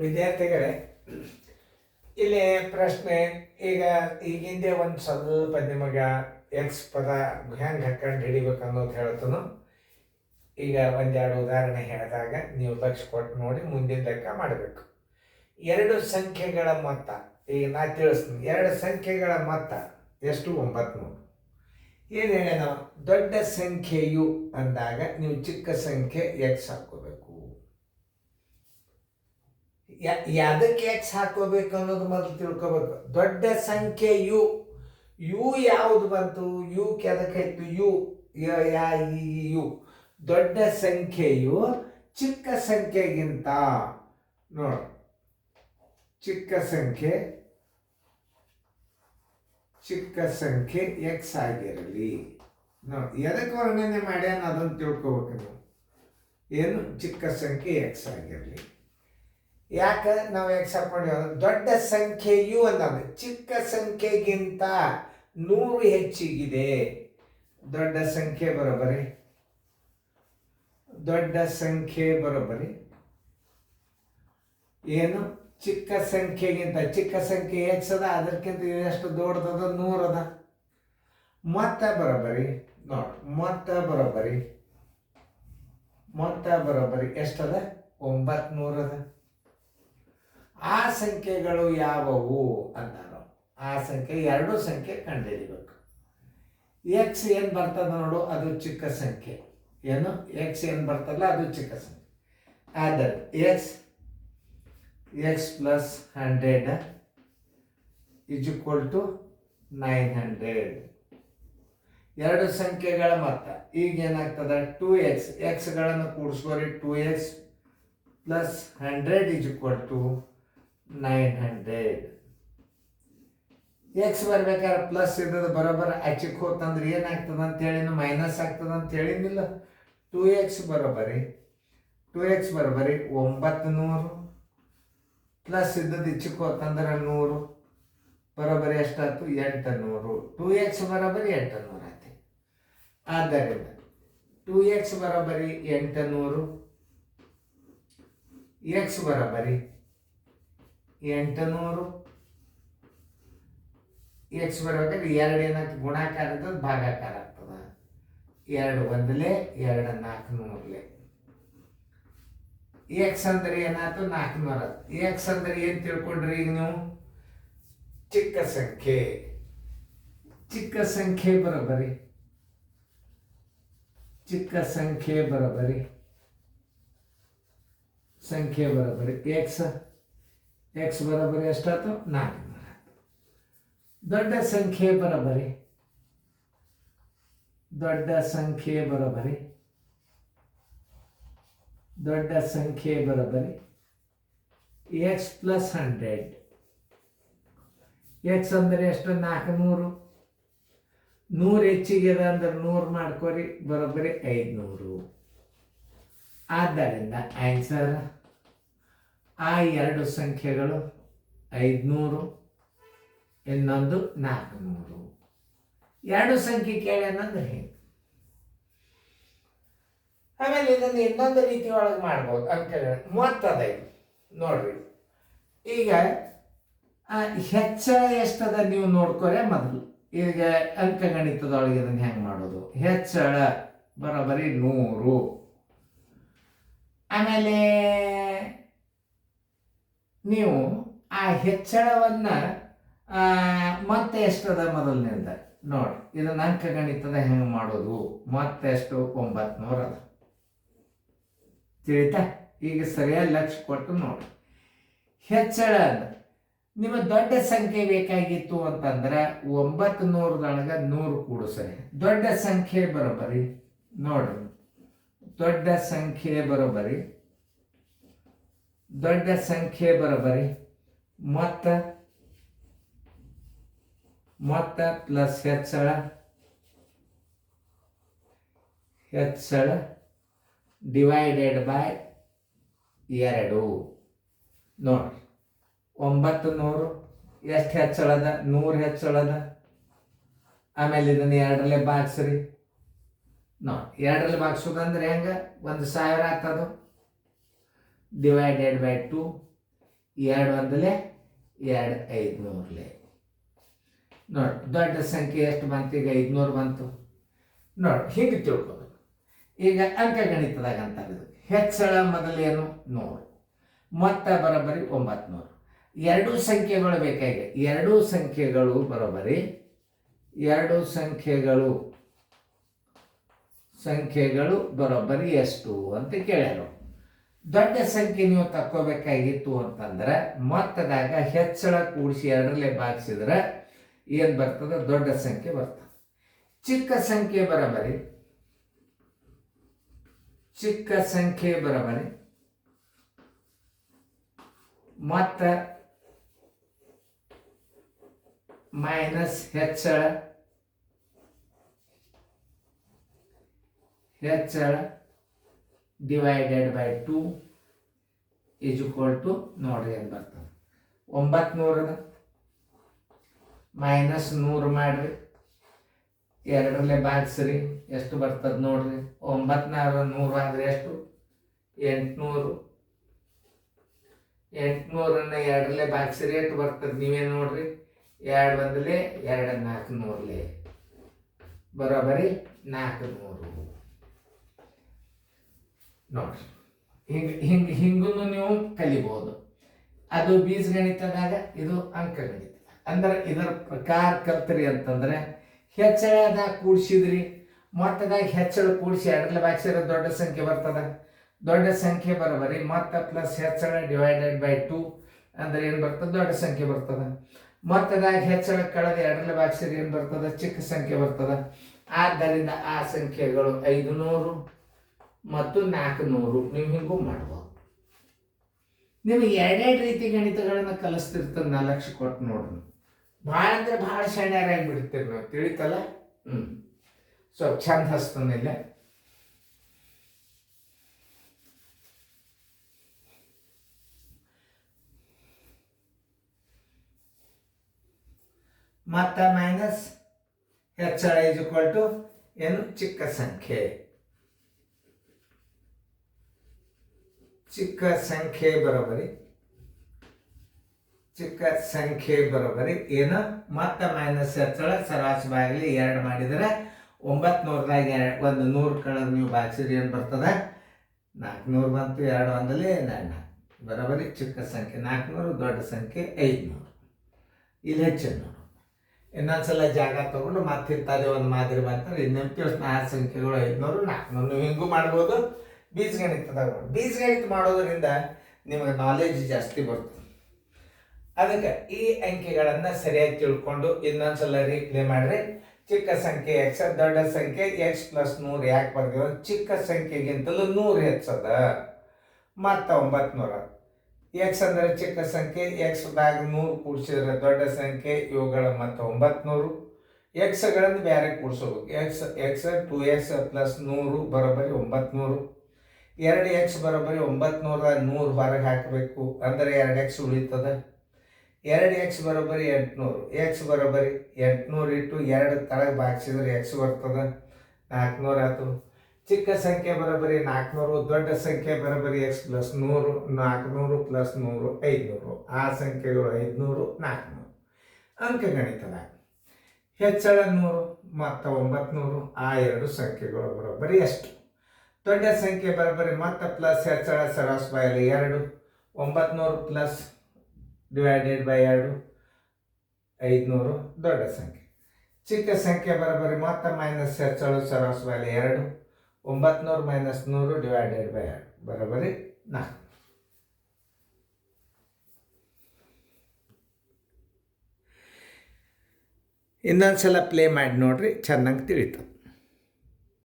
ವಿದ್ಯಾರ್ಥಿಗಳೇ, ಇಲ್ಲಿ ಪ್ರಶ್ನೆ ಈಗ ಹಿಂದೆ ಒಂದು ಸ್ವಲ್ಪ ನಿಮಗೆ ಎಕ್ಸ್ ಪದ ಹೆಂಗೆ ಹಾಕೊಂಡು ಹಿಡಿಬೇಕು ಅನ್ನೋದು ಹೇಳ್ತನು. ಈಗ ಒಂದೆರಡು ಉದಾಹರಣೆ ಹೇಳಿದಾಗ ನೀವು ಲಕ್ಷ್ಯ ಕೊಟ್ಟು ನೋಡಿ ಮುಂದಿನ ಲೆಕ್ಕ ಮಾಡಬೇಕು. ಎರಡು ಸಂಖ್ಯೆಗಳ ಮೊತ್ತ, ಈಗ ನಾ ತಿಳಿಸ್ತೀನಿ. ಎರಡು ಸಂಖ್ಯೆಗಳ ಮೊತ್ತ ಎಷ್ಟು? 900. ಏನು ಹೇಳಿ ನಾವು ದೊಡ್ಡ ಸಂಖ್ಯೆಯು ಅಂದಾಗ ನೀವು ಚಿಕ್ಕ ಸಂಖ್ಯೆ ಎಕ್ಸ್ ಹಾಕೋಬೇಕು. ಯಾವುದಕ್ಕೆ ಎಕ್ಸ್ ಹಾಕೋಬೇಕು ಅನ್ನೋದು ಮೊದಲು ತಿಳ್ಕೊಬೇಕು. ದೊಡ್ಡ ಸಂಖ್ಯೆ ಯು, ಯು ಯಾವುದು ಬಂತು? ಯು ಕೆದಕ್ಕೆ ಇತ್ತು? ಯು ಯು ದೊಡ್ಡ ಸಂಖ್ಯೆಯು ಚಿಕ್ಕ ಸಂಖ್ಯೆಗಿಂತ ನೋಡು, ಚಿಕ್ಕ ಸಂಖ್ಯೆ ಎಕ್ಸ್ ಆಗಿರಲಿ. ನೋಡಿ ಎದಕ್ಕೆ ವರ್ಣನೆ ಮಾಡ್ಯಾನ ಅದನ್ನು ತಿಳ್ಕೊಬೇಕು ನೀವು. ಏನು? ಚಿಕ್ಕ ಸಂಖ್ಯೆ ಎಕ್ಸ್ ಆಗಿರಲಿ. ಯಾಕೆ ನಾವು ಎಕ್ಸ್ ಹಾಕೊಂಡಿವ? ದೊಡ್ಡ ಸಂಖ್ಯೆಯು ಅಂತಂದ್ರೆ ಚಿಕ್ಕ ಸಂಖ್ಯೆಗಿಂತ 100 ಹೆಚ್ಚಿಗಿದೆ. ದೊಡ್ಡ ಸಂಖ್ಯೆ ಬರೋಬರಿ ಏನು? ಚಿಕ್ಕ ಸಂಖ್ಯೆಗಿಂತ, ಚಿಕ್ಕ ಸಂಖ್ಯೆ ಎಕ್ಸ್ ಅದ, ಅದಕ್ಕಿಂತ ಎಷ್ಟು ದೊಡ್ಡದ? 100 ಅದ. ಮೊತ್ತ ಬರೋಬರಿ ನೋಡಿ, ಮೊತ್ತ ಬರೋಬರಿ ಎಷ್ಟದ? 900 ಅದ. ಆ ಸಂಖ್ಯೆಗಳು ಯಾವುವು ಅಂತಾರೋ ಆ ಸಂಖ್ಯೆ, ಎರಡು ಸಂಖ್ಯೆ ಕಂಡುಹಿಡಿಬೇಕು. ಎಕ್ಸ್ ಏನು ಬರ್ತದ ನೋಡು, ಅದು ಚಿಕ್ಕ ಸಂಖ್ಯೆ. ಏನು? ಎಕ್ಸ್ ಏನು ಬರ್ತಲ್ಲ ಅದು ಚಿಕ್ಕ ಸಂಖ್ಯೆ. ಆದರೆ x plus 100 is equal to 900. ಎರಡು ಸಂಖ್ಯೆಗಳ ಮೊತ್ತ ಈಗ ಏನಾಗ್ತದೆ? 2x. ಎಕ್ಸ್ಗಳನ್ನು ಕೂಡಿಸ್ಕೋರಿ. 2x plus 100 is equal to 900. X ಬರ್ಬೇಕಾದ್ರೆ ಪ್ಲಸ್ ಇದ್ದದ್ದು ಬರೋಬ್ಬರ ಆಚೆಗೆ ಹೋತಂದ್ರೆ ಏನಾಗ್ತದೆ ಅಂತ ಹೇಳಿ ಮೈನಸ್ ಆಗ್ತದೆ ಅಂತ ಹೇಳಿನಿಲ್ಲ. 2x ಬರೋಬ್ಬರಿ 900 ಪ್ಲಸ್ ಇದ್ದದ್ದು ಇಚ್ಚಿಗೆ ಹೋತಂದ್ರೆ 100 ಬರೋಬ್ಬರಿ ಎಷ್ಟಾಯ್ತು? 800. 2x ಬರೋಬ್ಬರಿ 800 ಆಯ್ತು. ಆದ್ದರಿಂದ 2x ಬರೋಬ್ಬರಿ 800, ಎಕ್ಸ್ ಬರೋಬ್ಬರಿ 800. ಎಕ್ಸ್ ಬರ್ಬೇಕಾದ್ರೆ 2 ಏನಾಗ್ತದೆ? ಗುಣಾಕಾರ ಇದ್ದದ್ದು ಭಾಗಾಕಾರ ಆಗ್ತದೆ. 2 1 2 400. ಎಕ್ಸ್ ಅಂದ್ರೆ ಏನಾಯ್ತು? 400. ಎಕ್ಸ್ ಅಂದ್ರೆ ಏನು ತಿಳ್ಕೊಂಡ್ರಿ ಈಗ ನೀವು? ಚಿಕ್ಕ ಸಂಖ್ಯೆ ಬರೋಬ್ಬರಿ ಎಕ್ಸ್ ಬರೋಬ್ಬರಿ ಎಷ್ಟಾಯ್ತು? 400. ದೊಡ್ಡ ಸಂಖ್ಯೆ ಬರೋಬ್ಬರಿ ಎಕ್ಸ್ ಪ್ಲಸ್ 100. ಎಕ್ಸ್ ಅಂದರೆ ಎಷ್ಟು? 400. 100 ಹೆಚ್ಚಿಗೆದ ಅಂದ್ರೆ 100 ಮಾಡ್ಕೋರಿ, ಬರೋಬ್ಬರಿ 500. ಆದ್ದರಿಂದ ಆನ್ಸರ್ ಆ ಎರಡು ಸಂಖ್ಯೆಗಳು 500, ಇನ್ನೊಂದು 400. ಎರಡು ಸಂಖ್ಯೆ ಕೇಳ್ಯಾನಂದ್ರೆ ಹಿಂಗೆ. ಆಮೇಲೆ ಇದನ್ನು ಇನ್ನೊಂದು ರೀತಿ ಒಳಗೆ ಮಾಡ್ಬೋದು ಅಂತ ಹೇಳಿ ಮೊತ್ತದ ಇದು ನೋಡ್ರಿ. ಈಗ ಹೆಚ್ಚಳ ಎಷ್ಟದ ನೀವು ನೋಡ್ಕೊರೆ ಮೊದಲು. ಈಗ ಅಂಕಗಣಿತದೊಳಗೆ ಇದನ್ನು ಹೆಂಗೆ ಮಾಡೋದು? ಹೆಚ್ಚಳ ಬರೋಬ್ಬರಿ 100. ಆಮೇಲೆ ನೀವು ಆ ಹೆಚ್ಚಳವನ್ನು ಮತ್ತೆ ಎಷ್ಟದ ಮೊದಲನೇದ ನೋಡಿ. ಇದನ್ನ ಅಂಕಗಣಿತದ ಹೆಂಗೆ ಮಾಡೋದು? ಮತ್ತೆ ಎಷ್ಟು? 900 ಅದ. ತಿಳಿತಾ? ಈಗ ಸರಿಯಾಗಿ ಲಕ್ಷ್ಯ ಕೊಟ್ಟು ನೋಡಿ. ಹೆಚ್ಚಳ ನಿಮ್ಮ ದೊಡ್ಡ ಸಂಖ್ಯೆ ಬೇಕಾಗಿತ್ತು ಅಂತಂದ್ರೆ 900ದೊಳಗೆ 100 ಕೂಡಿಸ್ರಿ. ದೊಡ್ಡ ಸಂಖ್ಯೆ ಬರೋಬ್ಬರಿ ನೋಡ್ರಿ, ದೊಡ್ಡ ಸಂಖ್ಯೆ ಬರೋಬ್ಬರಿ ಮೊತ್ತ ಪ್ಲಸ್ ಹೆಚ್ಚಳ ಡಿವೈಡೆಡ್ ಬೈ 2. ನೋಡ್ರಿ 900 ಎಷ್ಟು ಹೆಚ್ಚಳದ? 100 ಹೆಚ್ಚಳದ. ಆಮೇಲೆ ಇದನ್ನು 2ರಲ್ಲಿ ಭಾಗಿಸ್ರಿ. ನೋಡಿ 2ರಲ್ಲಿ ಭಾಗಿಸೋದಂದ್ರೆ ಹೆಂಗೆ? 1000 ಆಗ್ತದೆ. Divided by 2. 2 ಒಂದಲೇ 2 500 ನೋಡಿ. ದೊಡ್ಡ ಸಂಖ್ಯೆ ಎಷ್ಟು ಬಂತು ಈಗ? 500 ಬಂತು ನೋಡಿ. ಹಿಂಗೆ ತಿಳ್ಕೊಬೇಕು. ಈಗ ಅಂಕಗಣಿತದಾಗ ಅಂತಾರೆ ಇದು ಹೆಚ್ಚಳ ಮೊದಲೇನು 100, ಮೊತ್ತ ಬರೋಬ್ಬರಿ 900. ಎರಡೂ ಸಂಖ್ಯೆಗಳು ಬೇಕಾಗಿ, ಎರಡೂ ಸಂಖ್ಯೆಗಳು ಬರೋಬ್ಬರಿ, ಎರಡು ಸಂಖ್ಯೆಗಳು ಬರೋಬ್ಬರಿ ಎಷ್ಟು ಅಂತ ಕೇಳ್ಯಾರ. ದೊಡ್ಡ ಸಂಖ್ಯೆ ನೀವು ತಕ್ಕೋಬೇಕಾಗಿತ್ತು ಅಂತಂದ್ರೆ ಮೊತ್ತದಾಗ ಹೆಚ್ಚಳ ಕೂಡಿಸಿ 2ರಲ್ಲಿ ಭಾಗಿಸಿದ್ರೆ ಏನು ಬರ್ತದೆ? ದೊಡ್ಡ ಸಂಖ್ಯೆ ಬರ್ತದೆ. ಚಿಕ್ಕ ಸಂಖ್ಯೆ ಬರೋಬ್ಬರಿ ಮೊತ್ತ ಮೈನಸ್ ಹೆಚ್ಚಳ divided by 2 is equal to ನೋಡ್ರಿ ಏನು ಬರ್ತದೆ? 900 ಮೈನಸ್ 100 ಮಾಡ್ರಿ, 2ರಲ್ಲಿ ಭಾಗಿಸ್ರಿ, ಎಷ್ಟು ಬರ್ತದೆ ನೋಡ್ರಿ? 900 ಆದರೆ ಎಷ್ಟು? 800. 800ನ್ನು 2ರಲ್ಲಿ ಭಾಗಿಸ್ರಿ, ಎಷ್ಟು ಬರ್ತದೆ ನೀವೇ ನೋಡ್ರಿ? 2 ಒಂದಲೇ 2 400 ಬರೋಬ್ಬರಿ 400 ನೋಡ್ರಿ. ಹಿಂಗೂ ನೀವು ಕಲಿಬಹುದು. ಅದು ಬೀಜಗಣಿತದಾಗ, ಇದು ಅಂಕಗಣಿತ. ಅಂದ್ರೆ ಇದರ ಪ್ರಕಾರ ಕಲ್ತ್ರಿ ಅಂತಂದ್ರೆ ಹೆಚ್ಚಳದಾಗ ಕೂಡಿಸಿದ್ರಿ, ಮೊತ್ತದಾಗ ಹೆಚ್ಚಳ ಕೂಡಿಸಿ 2ರಲ್ಲಿ ಭಾಗಿಸಿದ್ರೆ ದೊಡ್ಡ ಸಂಖ್ಯೆ ಬರ್ತದ. ದೊಡ್ಡ ಸಂಖ್ಯೆ ಬರೋಬ್ಬರಿ ಮೊತ್ತ ಪ್ಲಸ್ ಹೆಚ್ಚಳ ಡಿವೈಡೆಡ್ ಬೈ 2 ಅಂದ್ರೆ ಏನು ಬರ್ತದೆ? ದೊಡ್ಡ ಸಂಖ್ಯೆ ಬರ್ತದ. ಮೊತ್ತದಾಗ ಹೆಚ್ಚಳ ಕಳೆದ 2ರಲ್ಲಿ ಭಾಗಿಸಿದ್ರೆ ಏನು ಬರ್ತದ? ಚಿಕ್ಕ ಸಂಖ್ಯೆ ಬರ್ತದ. ಆದ್ದರಿಂದ ಆ ಸಂಖ್ಯೆಗಳು 500 ಮತ್ತು 400. ನೀವು ಹಿಂಗೂ ಮಾಡ್ಬೋದು. ನಿಮಗೆ 2 ರೀತಿ ಗಣಿತಗಳನ್ನು ಕಲಿಸ್ತಿರ್ತದೆ. 4 ಲಕ್ಷ ಕೊಟ್ಟು ನೋಡ್ರಿ. ಭಾಳ ಅಂದ್ರೆ ಭಾಳ ಶಾಣ್ಯರಾಗಿ ಬಿಡ್ತೀರಿ ನಾವು, ತಿಳಿತಲ್ಲ? ಸ್ವಲ್ಪ ಚಂದ ಹಸ್ತನಿಲ್ಲ. ಮೊತ್ತ ಮೈನಸ್ ಹೆಚ್ಚಳ ಈಸ್ ಈಕ್ವಲ್ ಟು ಏನು? ಚಿಕ್ಕ ಸಂಖ್ಯೆ ಬರೋಬ್ಬರಿ ಏನು? ಮೊತ್ತ ಮೈನಸ್ ಹೆಚ್ಚಳ ಸರಾಸರಿ ಬಾಗಿಲಿ 2 ಮಾಡಿದರೆ 900ದಾಗ 100 ಕಳೆದು ನೀವು ಭಾಗಿಸಿದ್ರೆ ಏನು ಬರ್ತದೆ? 400 ಬಂತು. 2 ಒಂದಲೇ 4 ಬರೋಬ್ಬರಿ ಚಿಕ್ಕ ಸಂಖ್ಯೆ 400, ದೊಡ್ಡ ಸಂಖ್ಯೆ 500. ಇಲ್ಲಿ ಹೆಚ್ಚಿನ ನೋಡು. ಇನ್ನೊಂದ್ಸಲ ಜಾಗ ತಗೊಂಡು ಮತ್ತೆ ಇಂಥದೇ ಒಂದು ಮಾದರಿ ಬಂತಾರೆ. ಇನ್ನೊಂದು ತಿಳಿಸ್ 4 ಸಂಖ್ಯೆಗಳು 500, 400. ನೀವು ಹಿಂಗೂ ಮಾಡ್ಬೋದು. ಬೀಜಗಣಿತದಾಗ ಬೀಜಗಣಿತ ಮಾಡೋದ್ರಿಂದ ನಿಮಗೆ ನಾಲೆಜ್ ಜಾಸ್ತಿ ಬರ್ತದೆ. ಅದಕ್ಕೆ ಈ ಅಂಕಿಗಳನ್ನು ಸರಿಯಾಗಿ ತಿಳ್ಕೊಂಡು ಇನ್ನೊಂದ್ಸಲ ರೀಪ್ಲೇ ಮಾಡ್ರಿ. ಚಿಕ್ಕ ಸಂಖ್ಯೆ ಎಕ್ಸ್, ದೊಡ್ಡ ಸಂಖ್ಯೆ x + 100 ಯಾಕೆ ಬರ್ತೀವಿ? ಚಿಕ್ಕ ಸಂಖ್ಯೆಗಿಂತಲೂ 100 ಹೆಚ್ಚದ. ಮತ್ತು 900 ಎಕ್ಸ್ ಅಂದರೆ ಚಿಕ್ಕ ಸಂಖ್ಯೆ, ಎಕ್ಸ್ದಾಗ 100 ಕೂಡಿಸಿದ್ರೆ ದೊಡ್ಡ ಸಂಖ್ಯೆ. ಇವುಗಳ ಮತ್ತು 900 ಎಕ್ಸ್ಗಳನ್ನು ಬೇರೆ ಕೂಡಿಸ್ಬೇಕು. ಎಕ್ಸ್ 2x + 100 ಬರೋಬ್ಬರಿ 900. 2x ಬರೋಬ್ಬರಿ 900 100 ಹೊರಗೆ ಹಾಕಬೇಕು ಅಂದರೆ 2x ಉಳಿತದ. 2x ಬರೋಬ್ಬರಿ 800. ಎಕ್ಸ್ ಬರೋಬ್ಬರಿ 800 ಇಟ್ಟು 2 ತಳಗೆ ಭಾಗಿಸಿದ್ರೆ x ಬರ್ತದೆ 400 ಆಯ್ತು. ಚಿಕ್ಕ ಸಂಖ್ಯೆ ಬರೋಬ್ಬರಿ 400, ದೊಡ್ಡ ಸಂಖ್ಯೆ ಬರೋಬ್ಬರಿ x + 100. 400 + 100 500. ಆ ಸಂಖ್ಯೆಗಳು 500, 400. ಅಂಕಗಣಿತದ ಹೆಚ್ಚಳ 100 ಮತ್ತು 900. ಆ 2 ಸಂಖ್ಯೆಗಳು ಬರೋಬ್ಬರಿ ಎಷ್ಟು? ದೊಡ್ಡ ಸಂಖ್ಯೆ ಬರೋಬ್ಬರಿ ಮೊತ್ತ ಪ್ಲಸ್ ಹೆಚ್ಚಳ ಸರಾಸರಿ ಬಾಯಲ್ಲಿ 2. 900 ಪ್ಲಸ್ ಡಿವೈಡೆಡ್ ಬೈ 2 500, ದೊಡ್ಡ ಸಂಖ್ಯೆ. ಚಿಕ್ಕ ಸಂಖ್ಯೆ ಬರೋಬ್ಬರಿ ಮೊತ್ತ ಮೈನಸ್ ಹೆಚ್ಚಳ ಸರಾಸರಿ ಬಾಯಲ್ಲಿ 2. 900 - 100 ಡಿವೈಡೆಡ್ ಬೈ 2 ಬರೋಬ್ಬರಿ 4. ಇನ್ನೊಂದ್ಸಲ ಪ್ಲೇ ಮಾಡಿ ನೋಡ್ರಿ, ಚೆನ್ನಾಗಿ ತಿಳಿತು.